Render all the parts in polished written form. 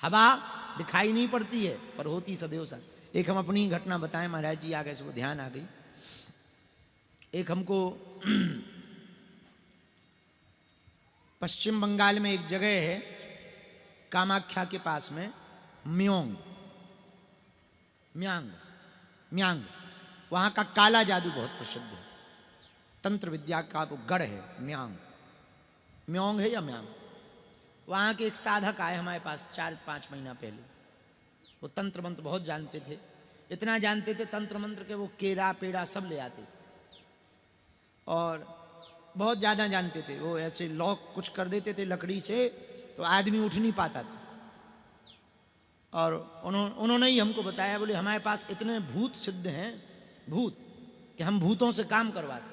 हवा दिखाई नहीं पड़ती है पर होती सदैव सा। एक हम अपनी घटना बताएं, महाराज जी आ गए, इसको ध्यान आ गई। एक हमको पश्चिम बंगाल में एक जगह है कामाख्या के पास में, म्यांग, वहां का काला जादू बहुत प्रसिद्ध है, तंत्र विद्या का वो गढ़ है म्यांग है या म्यांग। वहां के एक साधक आए हमारे पास 4-5 महीना पहले। वो तंत्र मंत्र बहुत जानते थे, इतना जानते थे तंत्र मंत्र के वो केरा पेड़ा सब ले आते थे और बहुत ज्यादा जानते थे। वो ऐसे लॉक कुछ कर देते थे लकड़ी से तो आदमी उठ नहीं पाता था। और उन्होंने ही हमको बताया, बोले हमारे पास इतने भूत सिद्ध हैं, भूत, कि हम भूतों से काम करवाते।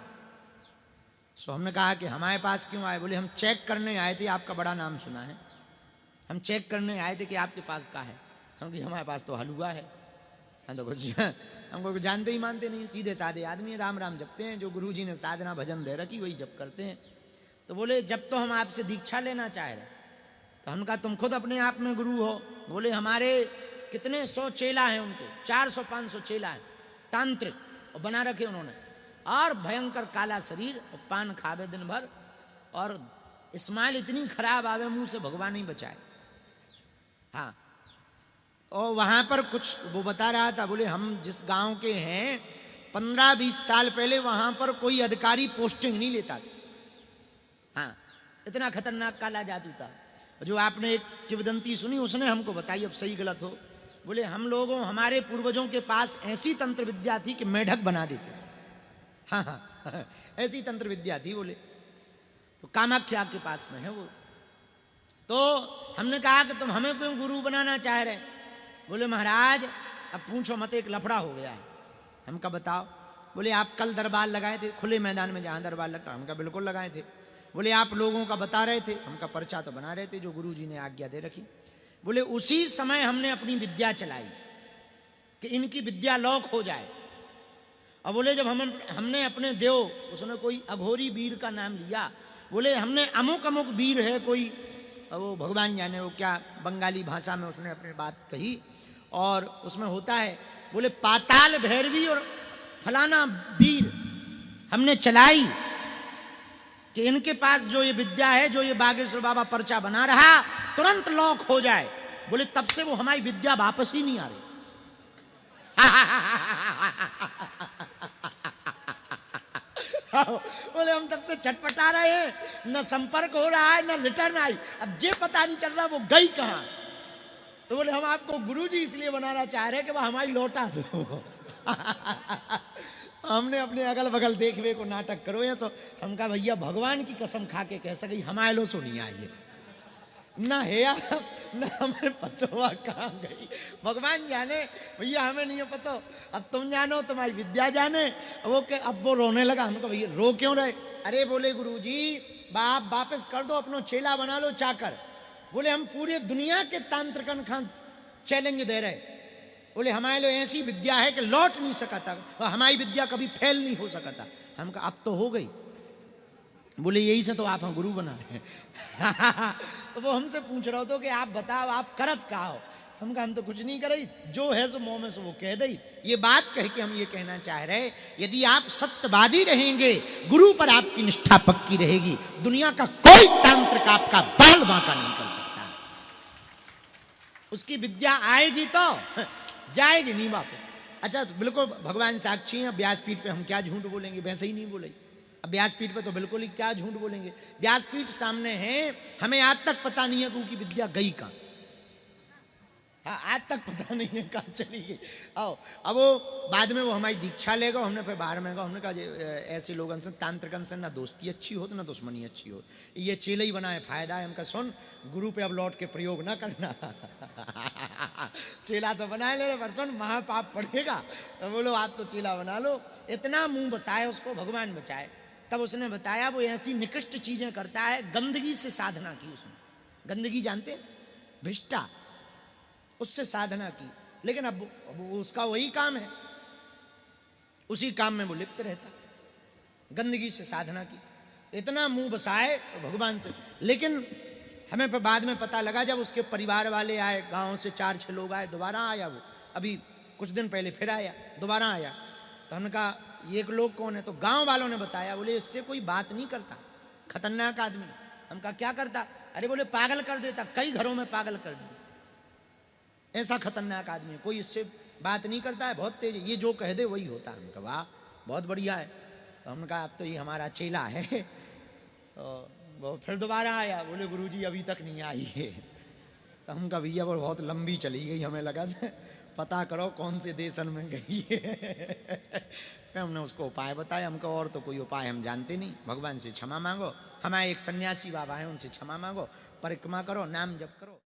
सो हमने कहा कि हमारे पास क्यों आए? बोले हम चेक करने आए थे, आपका बड़ा नाम सुना है, हम चेक करने आए थे कि आपके पास क्या है। हम कि हमारे पास तो हलवा है। हम तो कुछ हमको जानते ही मानते नहीं, सीधे साधे आदमी, राम राम जपते हैं, जो गुरु जी ने साधना भजन दे रखी वही जप करते हैं। तो बोले जब तो हम आपसे दीक्षा लेना चाह रहे। तो हमने कहा तुम खुद अपने आप में गुरु हो? बोले हमारे कितने 100 चेला हैं, उनके 400-500 चेला हैं, तांत्रिक, और बना रखे उन्होंने, और भयंकर काला शरीर, और पान खावे दिन भर, और स्माइल इतनी खराब आवे मुंह से, भगवान ही बचाए। हाँ, और वहां पर कुछ वो बता रहा था, बोले हम जिस गांव के हैं 15-20 साल पहले वहां पर कोई अधिकारी पोस्टिंग नहीं लेता था। हाँ, इतना खतरनाक काला जादू था। जो आपने एक किंवदंती सुनी उसने हमको बताई, अब सही गलत हो। बोले हम लोगों, हमारे पूर्वजों के पास ऐसी तंत्र विद्या थी कि मेढक बना देते। हाँ हाँ, ऐसी तंत्र विद्या थी। बोले तो कामाख्या के पास में है वो। तो हमने कहा कि तुम हमें क्यों गुरु बनाना चाह रहे? बोले महाराज अब पूछो मत, एक लफड़ा हो गया है। हम कहा बताओ? बोले आप कल दरबार लगाए थे खुले मैदान में जहां दरबार लगता। हम कहा बिल्कुल लगाए थे। बोले आप लोगों का बता रहे थे। हम कहा पर्चा तो बना रहे थे जो गुरु जी ने आज्ञा दे रखी। बोले उसी समय हमने अपनी विद्या चलाई कि इनकी विद्या लॉक हो जाए। और बोले जब हमने अपने देव, उसने कोई अघोरी वीर का नाम लिया, बोले हमने अमुक अमुक वीर है कोई, वो भगवान जाने वो क्या बंगाली भाषा में उसने अपनी बात कही, और उसमें होता है, बोले पाताल भैरवी और फलाना वीर हमने चलाई कि इनके पास जो ये विद्या है, जो ये बागेश्वर बाबा पर्चा बना रहा, तुरंत लॉक हो जाए। बोले तब से वो हमारी विद्या वापस ही नहीं आ रही। बोले हम तब से छटपटा रहे हैं, न संपर्क हो रहा है न रिटर्न आई। अब ये पता नहीं चल रहा वो गई कहां। तो बोले हम आपको गुरुजी इसलिए बनाना चाह रहे हैं कि वह हमारी लौटा दो। हमने अपने अगल बगल देखवे को नाटक करो या सो। हम कहा भैया भगवान की कसम खा के कह सके हमारे लो सो नहीं आई ना है, न हमें पता हुआ कहाँ गई, भगवान जाने, भैया हमें नहीं पता। अब तुम जानो, तुम्हारी विद्या जाने। वो के अब वो रोने लगा। हमको भैया रो क्यों रहे? अरे बोले गुरुजी बाप वापस कर दो, अपनो चेला बना लो चाकर। बोले हम पूरे दुनिया के तांत्रिकन खान चैलेंज दे रहे। बोले हमारे लिए ऐसी विद्या है कि लौट नहीं सका था, हमारी विद्या कभी फेल नहीं हो सका था। हम कहा अब तो हो गई। बोले यही से तो आप हम गुरु बना रहे हैं। तो वो हमसे पूछ रहे हो कि आप बताओ आप करत का हो? हम कहा हम तो कुछ नहीं करे, जो है सो मुंह में से वो कह दई। ये बात कह के हम ये कहना चाह रहे, यदि आप सत्यवादी रहेंगे, गुरु पर आपकी निष्ठा पक्की रहेगी, दुनिया का कोई तांत्रिक आपका बाल बांका नहीं कर सकता। उसकी विद्या आएगी तो जाएगी नहीं वापस। अच्छा तो बिल्कुल भगवान साक्षी हैं, व्यासपीठ पे हम क्या झूठ बोलेंगे, वैसे ही नहीं बोले। अब व्यासपीठ पे तो बिल्कुल ही क्या झूठ बोलेंगे, व्यासपीठ सामने है, हमें आज तक पता नहीं है कि उनकी विद्या गई कहां। हाँ, आज तक पता नहीं है कहां चली गई। आओ अब वो बाद में वो हमारी दीक्षा लेगा, हमने फिर बाहर में कहा, हमने कहा ऐसे लोगों से तांत्रिकन से ना दोस्ती अच्छी हो ना दुश्मनी अच्छी हो, ये चेले ही बनाए फायदा है। हमका सुन गुरु पे अब लौट के प्रयोग ना करना। चेला तो बना ले पर सुन महापाप पड़ेगा। तो बोलो आप तो चेला बना लो। इतना मुंह बसाए उसको, भगवान बचाए। तब उसने बताया वो ऐसी निकृष्ट चीजें करता है, गंदगी से साधना की उसने। गंदगी जानते, भिष्टा, उससे साधना की। लेकिन अब उसका वही काम है, उसी काम में वो लिप्त रहता, गंदगी से साधना की। इतना मुंह बसाए भगवान से। लेकिन हमें फिर बाद में पता लगा, जब उसके परिवार वाले आए, गांव से 4-6 लोग आए, दोबारा आया वो, अभी कुछ दिन पहले फिर आया, दोबारा आया। तो हमने कहा ये लोग कौन है? तो गांव वालों ने बताया, बोले इससे कोई बात नहीं करता, खतरनाक आदमी। हम कहा क्या करता? अरे बोले पागल कर देता, कई घरों में पागल कर दिया, ऐसा खतरनाक आदमी है, कोई इससे बात नहीं करता है, बहुत तेज, ये जो कह दे वही होता है। हम कहा वाह बहुत बढ़िया है। तो हमने कहा अब तो ये हमारा चेला है। तो वो फिर दोबारा आया, बोले गुरुजी अभी तक नहीं आई है। तो हम कहा भैया वो बहुत लंबी चली गई, हमें लगा पता करो कौन से देशन में गई है। फिर हमने उसको उपाय बताया, हमको और तो कोई उपाय हम जानते नहीं, भगवान से क्षमा मांगो, हमारे एक सन्यासी बाबा हैं उनसे क्षमा मांगो, परिक्रमा करो, नाम जप करो।